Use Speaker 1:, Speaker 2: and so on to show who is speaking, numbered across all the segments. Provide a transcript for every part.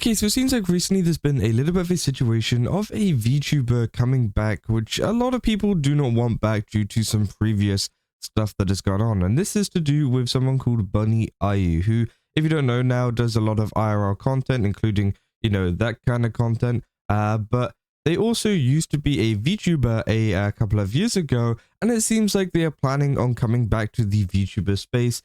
Speaker 1: Okay, so it seems like recently there's been a little bit of a situation of a VTuber coming back, which a lot of people do not want back due to some previous stuff that has gone on. And this is to do with someone called BunnyAyu, who, if you don't know now, does a lot of IRL content, including, that kind of content. But they also used to be a VTuber a couple of years ago, and it seems like they are planning on coming back to the VTuber space,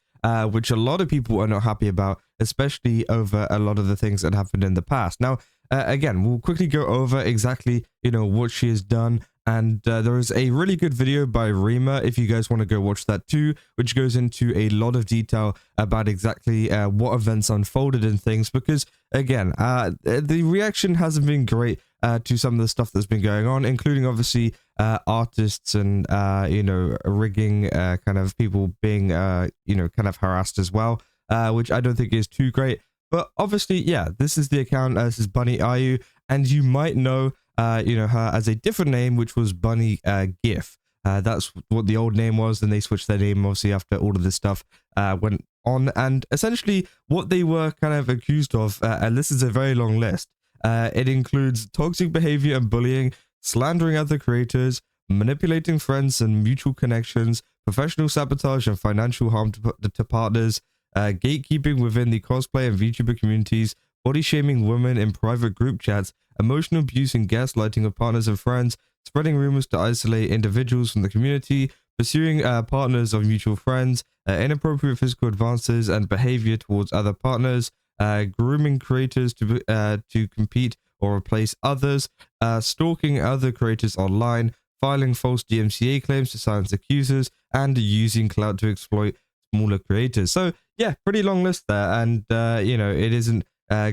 Speaker 1: which a lot of people are not happy about, especially over a lot of the things that happened in the past. Now, again, we'll quickly go over exactly, what she has done. And there is a really good video by Rima, if you guys want to go watch that too, which goes into a lot of detail about exactly what events unfolded and things. Because, again, the reaction hasn't been great to some of the stuff that's been going on, including, obviously, artists and, rigging kind of people being, kind of harassed as well, which I don't think is too great. But obviously, yeah, this is the account. This is BunnyAyu, and you might know her as a different name, which was Bunny Gif. That's what the old name was. Then they switched their name, obviously, after all of this stuff went on. And essentially, what they were kind of accused of, and this is a very long list. It includes toxic behavior and bullying, slandering other creators, manipulating friends and mutual connections, professional sabotage and financial harm to partners, gatekeeping within the cosplay and VTuber communities, body shaming women in private group chats, emotional abuse and gaslighting of partners and friends, spreading rumors to isolate individuals from the community, pursuing partners of mutual friends, inappropriate physical advances and behavior towards other partners, grooming creators to compete or replace others, stalking other creators online, filing false DMCA claims to silence accusers, and using clout to exploit smaller creators. So yeah, pretty long list there, and it isn't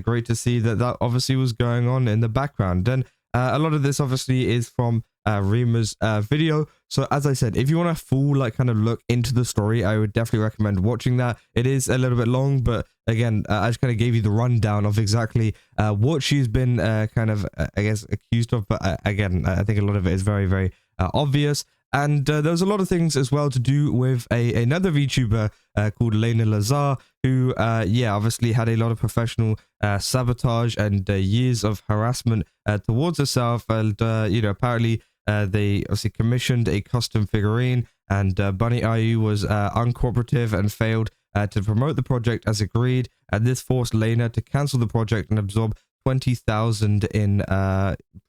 Speaker 1: great to see that obviously was going on in the background. And a lot of this obviously is from Rima's video. So as I said, if you want a full kind of look into the story, I would definitely recommend watching that. It is a little bit long, but again, I just kind of gave you the rundown of exactly what she's been kind of I guess accused of. But again, I think a lot of it is very, very obvious. And there was a lot of things as well to do with another VTuber called Layna Lazar, who, obviously had a lot of professional sabotage and years of harassment towards herself. And, apparently they obviously commissioned a custom figurine, and BunnyAyu was uncooperative and failed to promote the project as agreed. And this forced Layna to cancel the project and absorb 20,000 in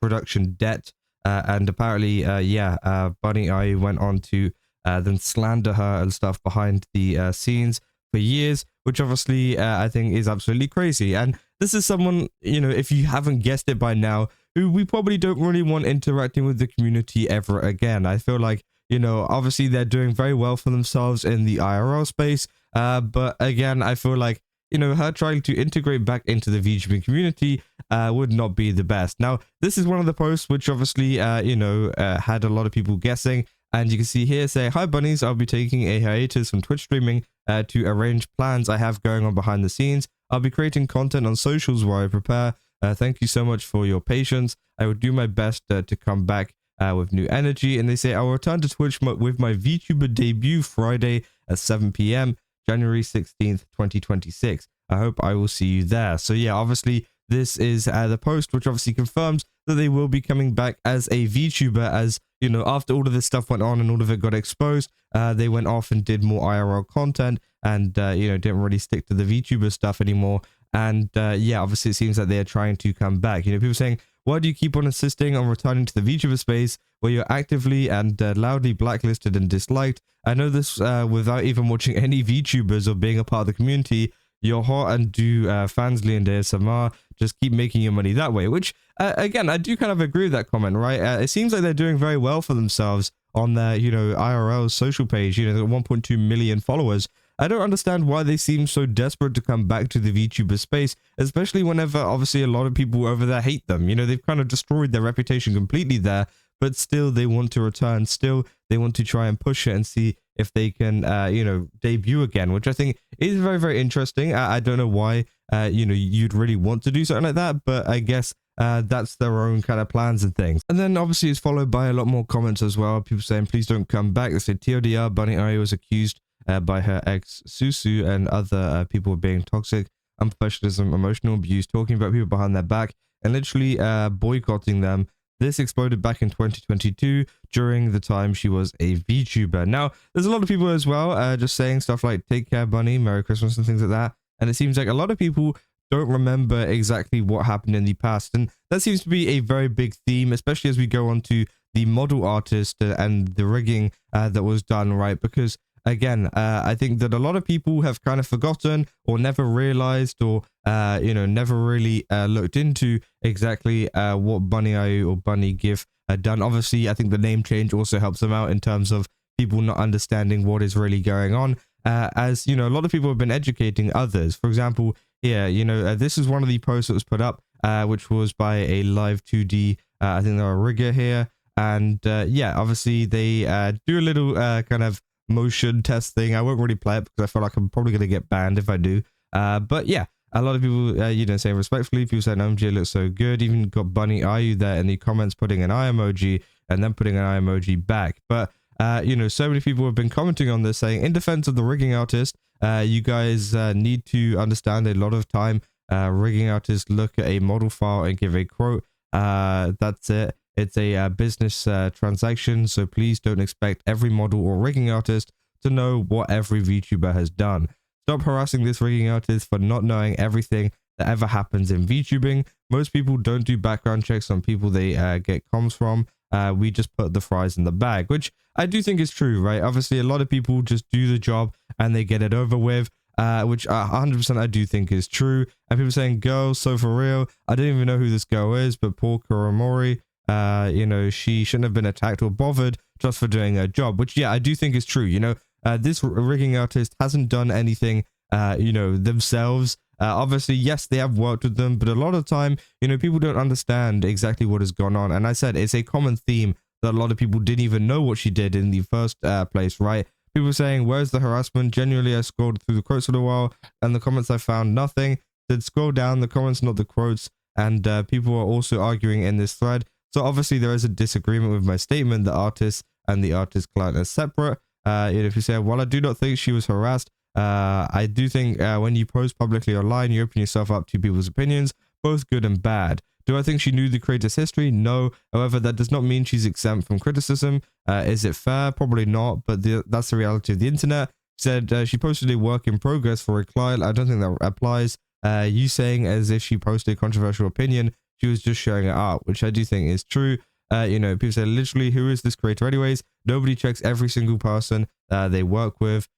Speaker 1: production debt. And apparently, BunnyAyu went on to then slander her and stuff behind the scenes for years, which obviously I think is absolutely crazy. And this is someone, if you haven't guessed it by now, who we probably don't really want interacting with the community ever again. I feel like, obviously they're doing very well for themselves in the IRL space. But again, I feel like, her trying to integrate back into the VTuber community would not be the best. Now, this is one of the posts which obviously, had a lot of people guessing. And you can see here say, "Hi bunnies, I'll be taking a hiatus from Twitch streaming to arrange plans I have going on behind the scenes. I'll be creating content on socials while I prepare. Thank you so much for your patience. I will do my best to come back with new energy." And they say, "I will return to Twitch with my VTuber debut Friday at 7 p.m. January 16th, 2026. I hope I will see you there." So yeah, obviously this is the post, which obviously confirms that they will be coming back as a VTuber, as after all of this stuff went on and all of it got exposed, they went off and did more IRL content and didn't really stick to the VTuber stuff anymore. And obviously it seems that they are trying to come back. People saying, "Why do you keep on insisting on returning to the VTuber space where you're actively and loudly blacklisted and disliked? I know this without even watching any VTubers or being a part of the community. You're hot and do Fansly and ASMR. Just keep making your money that way." Which, again, I do kind of agree with that comment, right? It seems like they're doing very well for themselves on their, IRL social page. They've got 1.2 million followers. I don't understand why they seem so desperate to come back to the VTuber space, especially whenever, obviously, a lot of people over there hate them. They've kind of destroyed their reputation completely there, but still they want to return. Still, they want to try and push it and see if they can, debut again, which I think is very, very interesting. I don't know why, you'd really want to do something like that, but I guess that's their own kind of plans and things. And then obviously it's followed by a lot more comments as well. People saying, "Please don't come back." They said, "TLDR, BunnyAyu was accused by her ex Susu and other people of being toxic. unprofessionalism, emotional abuse, talking about people behind their back, and literally boycotting them. This exploded back in 2022 during the time she was a VTuber. Now, there's a lot of people as well just saying stuff like "Take care, Bunny," "Merry Christmas," and things like that. And it seems like a lot of people don't remember exactly what happened in the past. And that seems to be a very big theme, especially as we go on to the model artist and the rigging that was done, right? Because again, I think that a lot of people have kind of forgotten or never realized or, never really looked into exactly what BunnyAyu or Bunny Gif had done. Obviously, I think the name change also helps them out in terms of people not understanding what is really going on. As you know, a lot of people have been educating others. For example, here, this is one of the posts that was put up, which was by a live 2D, I think they're a rigger here. And yeah, obviously they do a little kind of motion test thing. I won't really play it because I feel like I'm probably going to get banned if I do. But yeah, a lot of people, saying respectfully, people saying OMG looks so good. Even got BunnyAyu there in the comments putting an eye emoji and then putting an eye emoji back. But so many people have been commenting on this saying, in defense of the rigging artist, you guys need to understand a lot of time rigging artists look at a model file and give a quote. That's it. It's a business transaction, so please don't expect every model or rigging artist to know what every VTuber has done. Stop harassing this rigging artist for not knowing everything that ever happens in VTubing. Most people don't do background checks on people they get comms from. We just put the fries in the bag, which I do think is true, right? Obviously, a lot of people just do the job and they get it over with, which 100% I do think is true. And people saying, girl, so for real, I don't even know who this girl is, but poor Kuromori, she shouldn't have been attacked or bothered just for doing her job, which, yeah, I do think is true. This rigging artist hasn't done anything, themselves. Obviously, yes, they have worked with them, but a lot of time, people don't understand exactly what has gone on. And I said it's a common theme that a lot of people didn't even know what she did in the first place, right? People saying, where's the harassment? Genuinely, I scrolled through the quotes for a while, and the comments I found nothing. Said scroll down, the comments, not the quotes. And people are also arguing in this thread. So obviously, there is a disagreement with my statement. The artist and the artist client are separate. If you say, well, I do not think she was harassed. I do think when you post publicly online, you open yourself up to people's opinions, both good and bad. Do I think she knew the creator's history? No. However, that does not mean she's exempt from criticism. Is it fair? Probably not, but that's the reality of the internet. She said she posted a work in progress for a client. I don't think that applies. You saying as if she posted a controversial opinion, she was just sharing it out, which I do think is true. People say, literally, who is this creator anyways? Nobody checks every single person they work with.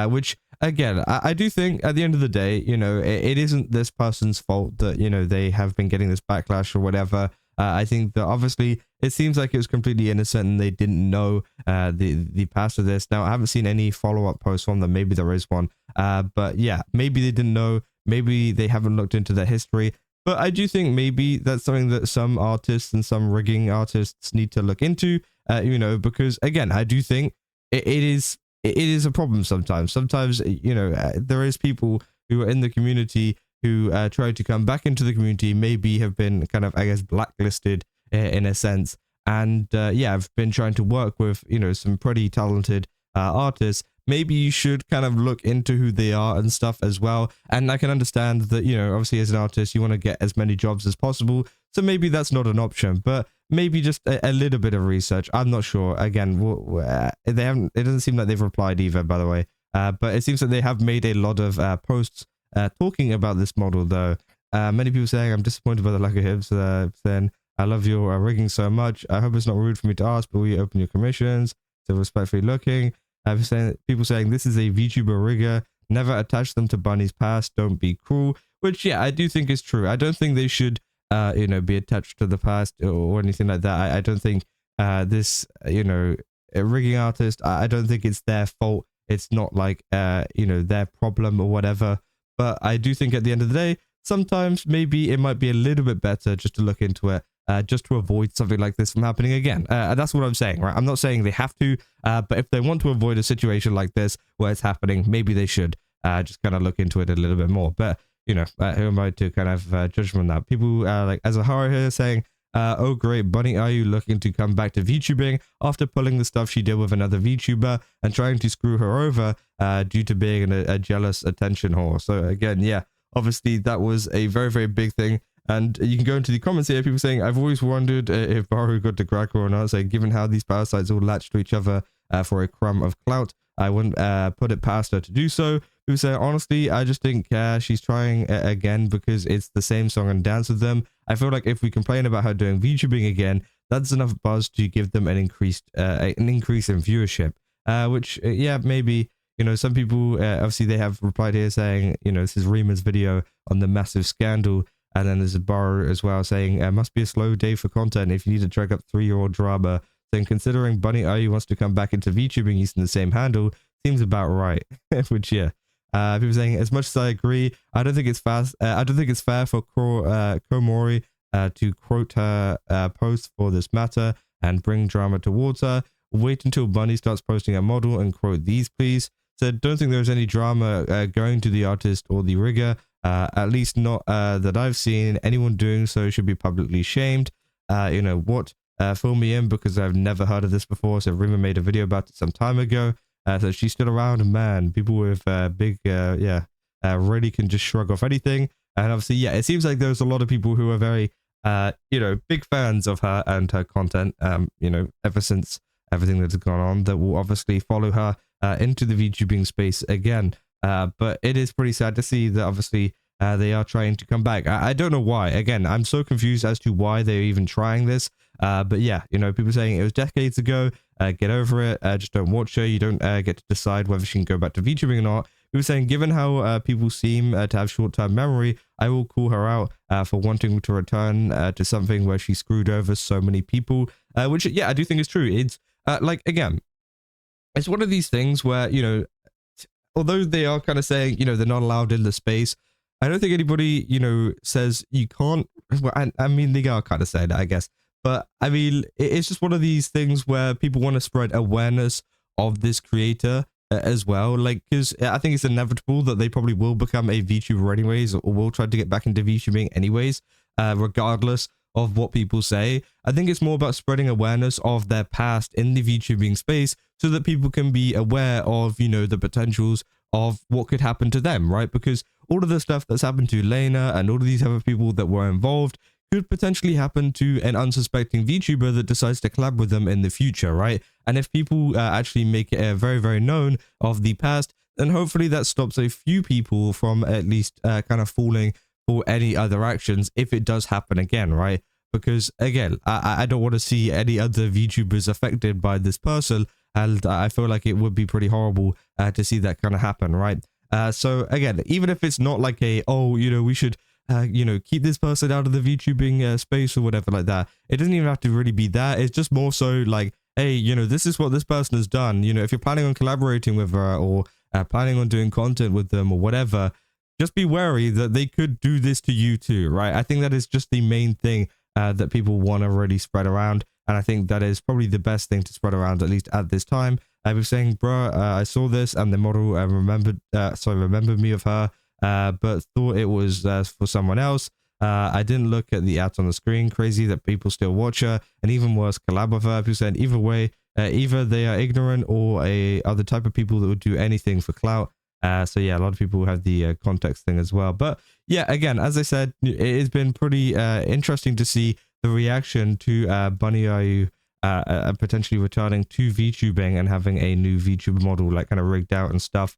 Speaker 1: Which, again, I do think at the end of the day, it isn't this person's fault that, they have been getting this backlash or whatever. I think that obviously it seems like it was completely innocent and they didn't know the past of this. Now, I haven't seen any follow-up posts from them. Maybe there is one. But yeah, maybe they didn't know. Maybe they haven't looked into their history. But I do think maybe that's something that some artists and some rigging artists need to look into, because, again, I do think it is a problem sometimes. Sometimes, there is people who are in the community who try to come back into the community, maybe have been kind of, I guess, blacklisted in a sense. And I've been trying to work with, some pretty talented artists. Maybe you should kind of look into who they are and stuff as well. And I can understand that, obviously as an artist, you want to get as many jobs as possible. So maybe that's not an option, but maybe just a little bit of research. I'm not sure. Again, they haven't. It doesn't seem like they've replied either, by the way. But it seems that they have made a lot of posts talking about this model, though. Many people saying, I'm disappointed by the lack of hips. Saying, I love your rigging so much. I hope it's not rude for me to ask, but will you open your commissions? So respectfully looking. People saying this is a VTuber rigger. Never attach them to Bunny's past. Don't be cruel. Which, yeah, I do think is true. I don't think they should, be attached to the past or anything like that. I don't think this, a rigging artist, I don't think it's their fault. It's not like, their problem or whatever. But I do think at the end of the day, sometimes maybe it might be a little bit better just to look into it. Just to avoid something like this from happening again. That's what I'm saying, right? I'm not saying they have to, but if they want to avoid a situation like this where it's happening, maybe they should just kind of look into it a little bit more. But, who am I to kind of judge them on that? People like Azahara here saying, oh great, BunnyAyu looking to come back to VTubing after pulling the stuff she did with another VTuber and trying to screw her over due to being a jealous attention whore. So again, yeah, obviously that was a very, very big thing. And you can go into the comments here, people saying, I've always wondered if Baru got the crack or not. So given how these parasites all latch to each other for a crumb of clout, I wouldn't put it past her to do so. People say, honestly, I just think she's trying again because it's the same song and dance with them. I feel like if we complain about her doing VTubing again, that's enough buzz to give them an increase in viewership. Which, yeah, maybe, you know, some people, obviously they have replied here saying, you know, this is Rima's video on the massive scandal. And then there's a bar as well saying, must be a slow day for content if you need to track up 3-year-old drama. Then considering BunnyAyu wants to come back into VTubing using the same handle, seems about right. Which, yeah. People saying, as much as I agree, I don't think it's fast. I don't think it's fair for Komori to quote her post for this matter and bring drama towards her. Wait until Bunny starts posting a model and quote these, please. Said, don't think there's any drama going to the artist or the rigger. At least not that I've seen. Anyone doing so should be publicly shamed. You know what? Fill me in because I've never heard of this before. So Rima made a video about it some time ago. So she's still around, man. People with big, really can just shrug off anything. And obviously, yeah, it seems like there's a lot of people who are very, you know, big fans of her and her content. You know, ever since everything that's gone on, that will obviously follow her into the VTubing space again. But it is pretty sad to see that obviously they are trying to come back. I don't know why. Again, I'm so confused as to why they're even trying this. But yeah, you know, people saying it was decades ago. Get over it. Just don't watch her. You don't get to decide whether she can go back to VTubing or not. People saying, given how people seem to have short-term memory, I will call her out for wanting to return to something where she screwed over so many people. Which, yeah, I do think is true. It's like, again, it's one of these things where, you know, although they are kind of saying, you know, they're not allowed in the space, I don't think anybody, you know, says you can't. Well, I mean, they are kind of saying that, I guess. But I mean, it's just one of these things where people want to spread awareness of this creator as well. Like, because I think it's inevitable that they probably will become a VTuber anyways, or will try to get back into VTubing anyways, regardless of what people say. I think it's more about spreading awareness of their past in the VTubing space so that people can be aware of, you know, the potentials of what could happen to them, right? Because all of the stuff that's happened to Layna and all of these other people that were involved could potentially happen to an unsuspecting VTuber that decides to collab with them in the future, right? And if people actually make it very, very known of the past, then hopefully that stops a few people from at least kind of falling for any other actions if it does happen again, right? Because again, I don't want to see any other VTubers affected by this person, and I feel like it would be pretty horrible to see that kind of happen, right? So again, even if it's not like a, oh, you know, we should you know, keep this person out of the VTubing space or whatever like that. It doesn't even have to really be that. It's just more so like, hey, you know, this is what this person has done. You know, if you're planning on collaborating with her or planning on doing content with them or whatever, just be wary that they could do this to you too, right? I think that is just the main thing that people want to really spread around. And I think that is probably the best thing to spread around, at least at this time. I was saying, bro, I saw this and the model remembered me of her. But thought it was for someone else. I didn't look at the ads on the screen. Crazy that people still watch her, and even worse, collab with her. People said either way, either they are ignorant or other type of people that would do anything for clout. So yeah, a lot of people have the context thing as well. But yeah, again, as I said, it has been pretty interesting to see the reaction to BunnyAyu potentially returning to VTubing and having a new VTuber model like kind of rigged out and stuff.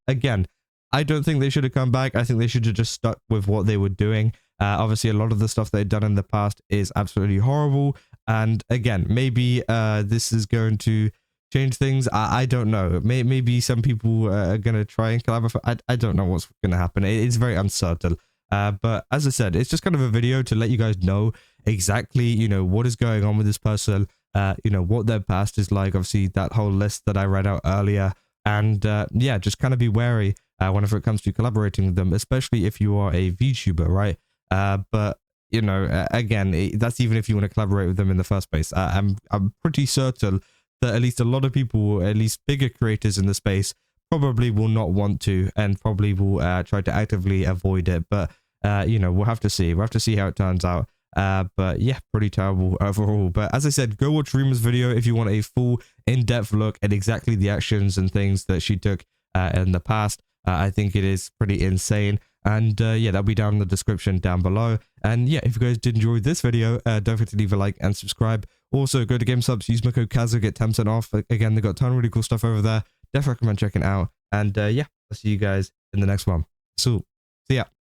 Speaker 1: Again, I don't think they should have come back. I think they should have just stuck with what they were doing. Obviously, a lot of the stuff they've done in the past is absolutely horrible. And again, maybe this is going to change things. I don't know. Maybe some people are going to try and collaborate. I don't know what's going to happen. It's very uncertain. But as I said, it's just kind of a video to let you guys know exactly, you know, what is going on with this person, you know, what their past is like. Obviously, that whole list that I read out earlier. And yeah, just kind of be wary whenever it comes to collaborating with them, especially if you are a VTuber, right? But you know, again, that's even if you want to collaborate with them in the first place. I'm pretty certain that at least a lot of people, at least bigger creators in the space, probably will not want to, and probably will try to actively avoid it. But you know, we'll have to see. We'll have to see how it turns out. But yeah, pretty terrible overall. But as I said, go watch Rima's video if you want a full in-depth look at exactly the actions and things that she took in the past. I think it is pretty insane. And yeah, that'll be down in the description down below. And yeah, if you guys did enjoy this video, don't forget to leave a like and subscribe. Also, go to GameSubs, use my code Kazo, get 10% off. Again, they got a ton of really cool stuff over there. Definitely recommend checking it out. And yeah, I'll see you guys in the next one. So, see ya.